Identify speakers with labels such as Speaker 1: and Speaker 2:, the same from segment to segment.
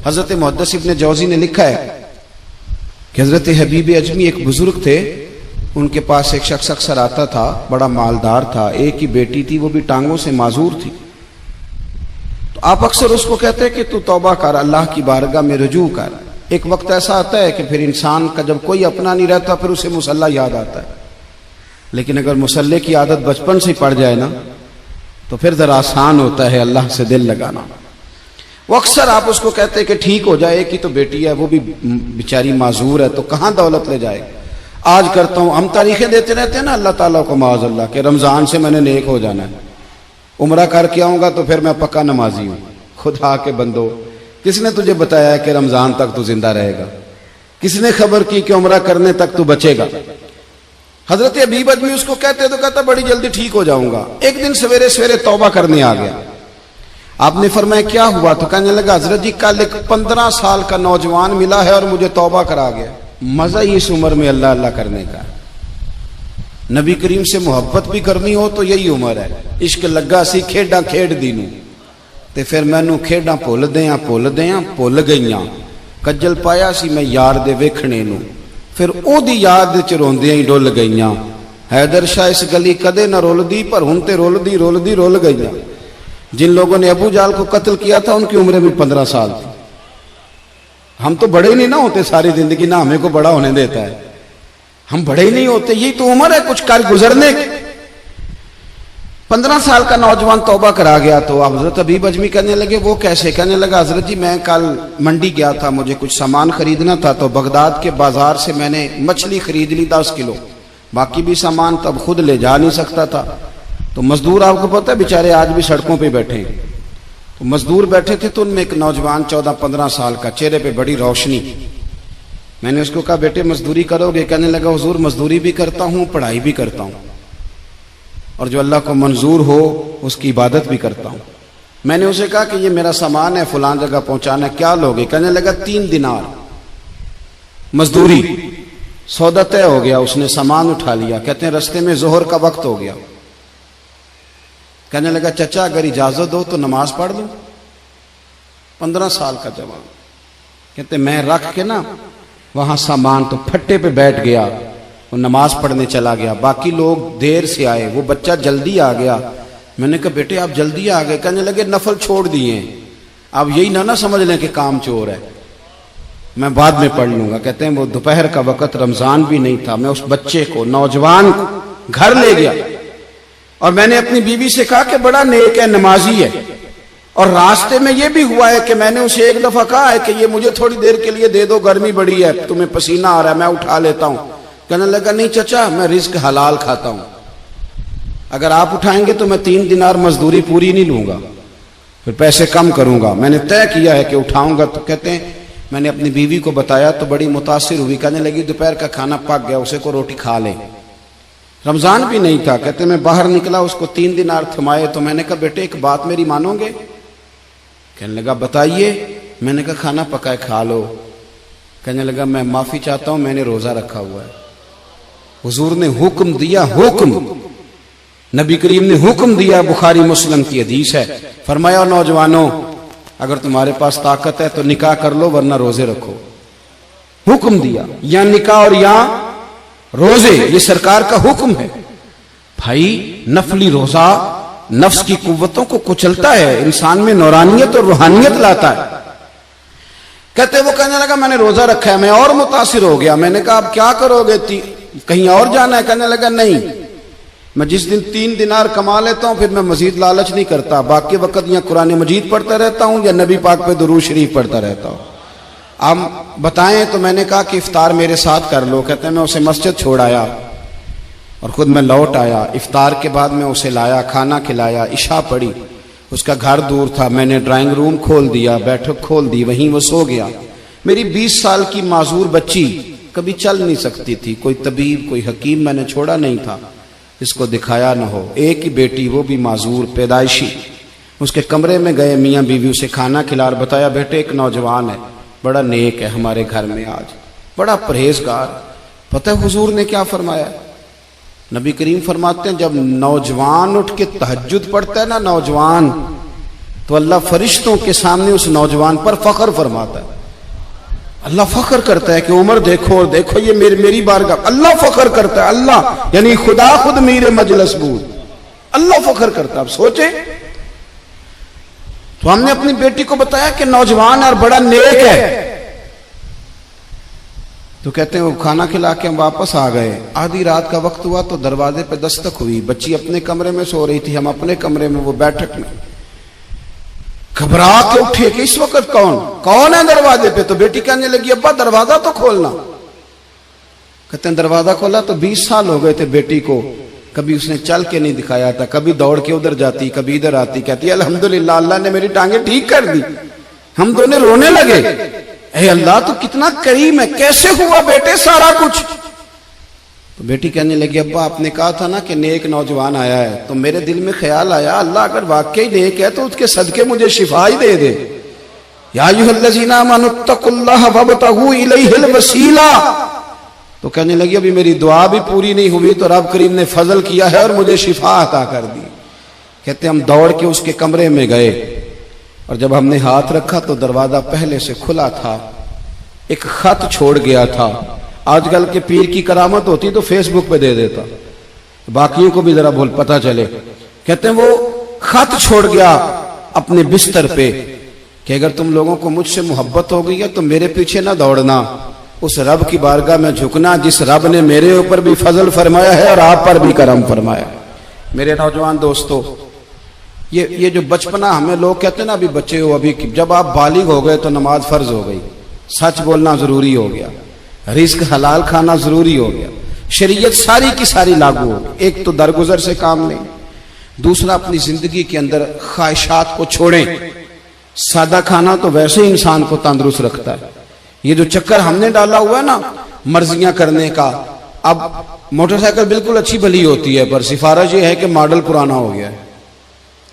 Speaker 1: हजरत मुहद्दिस इब्न जौजी ने लिखा है कि हजरत हबीब अजमी एक बुजुर्ग थे, उनके पास एक शख्स अक्सर आता था, बड़ा मालदार था, एक ही बेटी थी, वो भी टांगों से माजूर थी। तो आप अक्सर उसको कहते कि तू तौबा कर, अल्लाह की बारगाह में रुजू कर। एक वक्त ऐसा आता है कि फिर इंसान का जब कोई अपना नहीं रहता फिर उसे मुसल्ला याद आता है, लेकिन अगर मुसल्ले की आदत बचपन से पड़ जाए ना तो फिर जरा आसान होता है अल्लाह से दिल लगाना। वो अक्सर आप उसको कहते कि ठीक हो जाए, कि तो बेटी है, वो भी बेचारी माजूर है, तो कहाँ दौलत ले जाए। आज करता हूँ, हम तारीखें देते रहते हैं ना अल्लाह ताला को माज़अल्लाह के रमजान से मैंने नेक हो जाना है, उम्रा करके आऊंगा तो फिर मैं पक्का नमाजी हूँ। खुदा के बंदो, किसने तुझे बताया है कि रमजान तक तू जिंदा रहेगा? किसने खबर की कि उम्रा करने तक तू बचेगा? हजरत हबीब अजमी उसको कहते तो कहता बड़ी जल्दी ठीक हो जाऊंगा। एक दिन सवेरे सवेरे तौबा करने आ गया। आपने फरमाया क्या हुआ? तो कहने लगा हजरत जी कल एक 15 साल का नौजवान मिला है और मुझे तौबा करा गया। मजा ही इस उम्र में अल्लाह अल्लाह करने का। नबी करीम से मोहब्बत भी करनी हो तो यही उम्र है। इश्क लगा सी खेडा खेड दी नूं ते फिर मैनू खेडा भुल भुल गईयां। कज्जल पाया सी मैं यार दे वेखणे नूं, फिर ओदी याद च रोंदियां ही डुल गईयां। हैदर शाह इस गली कदे न रुलदी, पर हुण ते रुलदी रुलदी रुल गईयां। जिन लोगों ने अबू जाल को कत्ल किया था उनकी उम्र भी 15 साल थी। हम तो बड़े नहीं ना होते सारी जिंदगी, ना हमें को बड़ा होने देता है, हम बड़े ही नहीं होते। यही तो उम्र है कुछ कर गुजरने की। 15 साल का नौजवान तौबा करा गया। तो हजरत हबीब अजमी कहने लगे वो कैसे? कहने लगा हजरत जी मैं कल मंडी गया था, मुझे कुछ सामान खरीदना था, तो बगदाद के बाजार से मैंने मछली खरीद ली 10 किलो, बाकी भी सामान तब खुद ले जा नहीं सकता था। तो मजदूर आपको पता है बेचारे आज भी सड़कों पे बैठे हैं। तो मजदूर बैठे थे तो उनमें एक नौजवान 14-15 साल का, चेहरे पे बड़ी रोशनी। मैंने उसको कहा बेटे मजदूरी करोगे? कहने लगा हुजूर मजदूरी भी करता हूँ, पढ़ाई भी करता हूँ, और जो अल्लाह को मंजूर हो उसकी इबादत भी करता हूँ। मैंने उसे कहा कि ये मेरा सामान है, फलां जगह पहुंचाना है, क्या लोगे? कहने लगा 3 दिनार मजदूरी। सौदा तय हो गया, उसने सामान उठा लिया। कहते हैं रस्ते में जोहर का वक्त हो गया। कहने लगा चचा अगर इजाजत दो तो नमाज पढ़ लूं। 15 साल का जवान। कहते मैं रख के ना वहां सामान तो फट्टे पे बैठ गया और नमाज पढ़ने चला गया। बाकी लोग देर से आए, वो बच्चा जल्दी आ गया। मैंने कहा बेटे आप जल्दी आ गए? कहने लगे नफल छोड़ दिए, अब यही ना समझ लें कि काम चोर है, मैं बाद में पढ़ लूंगा। कहते हैं वो दोपहर का वक्त, रमजान भी नहीं था। मैं उस बच्चे को, नौजवान को घर ले गया और मैंने अपनी बीवी से कहा कि बड़ा नेक है, नमाजी है। और रास्ते में यह भी हुआ है कि मैंने उसे एक दफा कहा है कि ये मुझे थोड़ी देर के लिए दे दो, गर्मी बड़ी है, तुम्हें पसीना आ रहा है, मैं उठा लेता हूं। कहने लगा नहीं चचा मैं रिस्क हलाल खाता हूं, अगर आप उठाएंगे तो मैं 3 दिनार मजदूरी पूरी नहीं लूंगा, फिर पैसे कम करूंगा। मैंने तय किया है कि उठाऊंगा। तो कहते हैं मैंने अपनी बीवी को बताया तो बड़ी मुतासिर हुई। कहने लगी दोपहर का खाना पक गया, उसे को रोटी खा ले। रमजान भी नहीं था। कहते मैं बाहर निकला, उसको 3 दिनार थमाए। तो मैंने कहा बेटे एक बात मेरी मानोगे? कहने लगा बताइए। मैंने कहा खाना पकाए खा लो। कहने लगा मैं माफी चाहता हूं, मैंने रोजा रखा हुआ है। हुजूर ने हुक्म दिया, हुक्म नबी करीम ने हुक्म दिया, बुखारी मुस्लिम की हदीस है। फरमाया नौजवानों अगर तुम्हारे पास ताकत है तो निकाह कर लो, वरना रोजे रखो। हुक्म दिया, या निकाह और या रोजे, ये सरकार का हुक्म है। भाई नफली रोजा नफ्स की कुव्वतों को कुचलता है, इंसान में नौरानियत और रूहानियत लाता है। कहते वो कहने लगा मैंने रोजा रखा है। मैं और मुतासिर हो गया। मैंने कहा अब क्या करोगे? कहीं और जाना है? कहने लगा नहीं, मैं जिस दिन 3 दिनार कमा लेता हूं फिर मैं मजीद लालच नहीं करता, बाकी वक्त या कुरान मजीद पढ़ता रहता हूं या नबी पाक पे दुरूद शरीफ पढ़ता रहता हूं। आप बताएं। तो मैंने कहा कि इफ्तार मेरे साथ कर लो। कहते हैं मैं उसे मस्जिद छोड़ आया और खुद मैं लौट आया। इफ्तार के बाद मैं उसे लाया, खाना खिलाया, इशा पढ़ी। उसका घर दूर था, मैंने ड्राइंग रूम खोल दिया, बैठक खोल दी, वहीं वो सो गया। मेरी 20 साल की माजूर बच्ची कभी चल नहीं सकती थी, कोई तबीब कोई हकीम मैंने छोड़ा नहीं था इसको दिखाया न हो। एक ही बेटी, वो भी माजूर पैदाइशी। उसके कमरे में गए, मियाँ बीवी उसे खाना खिला, बताया बेटे एक नौजवान है, बड़ा नेक है हमारे घर में, आज बड़ा परहेजगार। पता है हुजूर ने क्या फरमाया? नबी करीम फरमाते हैं जब नौजवान उठ के तहज्जुद पढ़ता है ना, नौजवान तो अल्लाह फरिश्तों के सामने उस नौजवान पर फख्र फरमाता है। अल्लाह फख्र करता है कि उमर देखो और देखो ये मेरी बारगाह। अल्लाह फख्र करता है, अल्लाह यानी खुदा खुद मीर मजलिस बूद, अल्लाह फख्र करता है। अब सोचे, तो हमने अपनी बेटी को बताया कि नौजवान और बड़ा नेक है, तो कहते हैं वो खाना खिला के हम वापस आ गए। आधी रात का वक्त हुआ तो दरवाजे पे दस्तक हुई। बच्ची अपने कमरे में सो रही थी, हम अपने कमरे में, वो बैठक में। घबरा के उठे कि इस वक्त कौन है दरवाजे पे? तो बेटी कहने लगी अब्बा दरवाजा तो खोलना। कहते हैं दरवाजा खोला तो 20 साल हो गए थे बेटी को, कभी उसने चल के नहीं दिखाया था, कभी दौड़ के उधर जाती, कभी इधर आती। कहती है अल्हम्दुलिल्लाह अल्लाह ने मेरी टांगे ठीक कर दी। हम दोनों रोने लगे, ए अल्लाह तो कितना करीम है, कैसे हुआ बेटे सारा कुछ? तो बेटी कहने लगी अब्बा आपने कहा था ना कि नेक नौजवान आया है, तो मेरे दिल में ख्याल आया अल्लाह अगर वाकई नेक है तो उसके सदके मुझे शिफा ही दे दे। या अय्युहल्लज़ीना आमनुत्तकुल्लाह वब्तगू इलैहिल वसीला। तो कहने लगी अभी मेरी दुआ भी पूरी नहीं हुई तो रब करीम ने फजल किया है और मुझे शिफा अता कर दी। कहते हम दौड़ के उसके कमरे में गए और जब हमने हाथ रखा तो दरवाजा पहले से खुला था, एक खत छोड़ गया था। आजकल के पीर की करामत होती तो फेसबुक पे दे देता, बाकियों को भी जरा भूल पता चले। कहते हैं वो खत छोड़ गया अपने बिस्तर पे कि अगर तुम लोगों को मुझसे मोहब्बत हो गई है तो मेरे पीछे ना दौड़ना, उस रब की बारगाह में झुकना जिस रब ने मेरे ऊपर भी फजल फरमाया है और आप पर भी करम फरमाया। मेरे नौजवान दोस्तों, ये जो बचपना हमें लोग कहते हैं ना अभी बच्चे हो, अभी जब आप बालिग हो गए तो नमाज फर्ज हो गई, सच बोलना जरूरी हो गया, रिस्क हलाल खाना जरूरी हो गया, शरीयत सारी की सारी लागू हो गई। एक तो दरगुजर से काम नहीं, दूसरा अपनी जिंदगी के अंदर ख्वाहिशात को छोड़ें। सादा खाना तो वैसे ही इंसान को तंदुरुस्त रखता है। ये जो चक्कर हमने डाला हुआ है ना मर्जियां करने का, अब मोटरसाइकिल बिल्कुल अच्छी भली होती है पर सिफारिश ये है कि मॉडल पुराना हो गया है,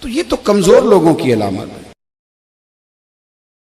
Speaker 1: तो ये तो कमजोर लोगों की अलामत है।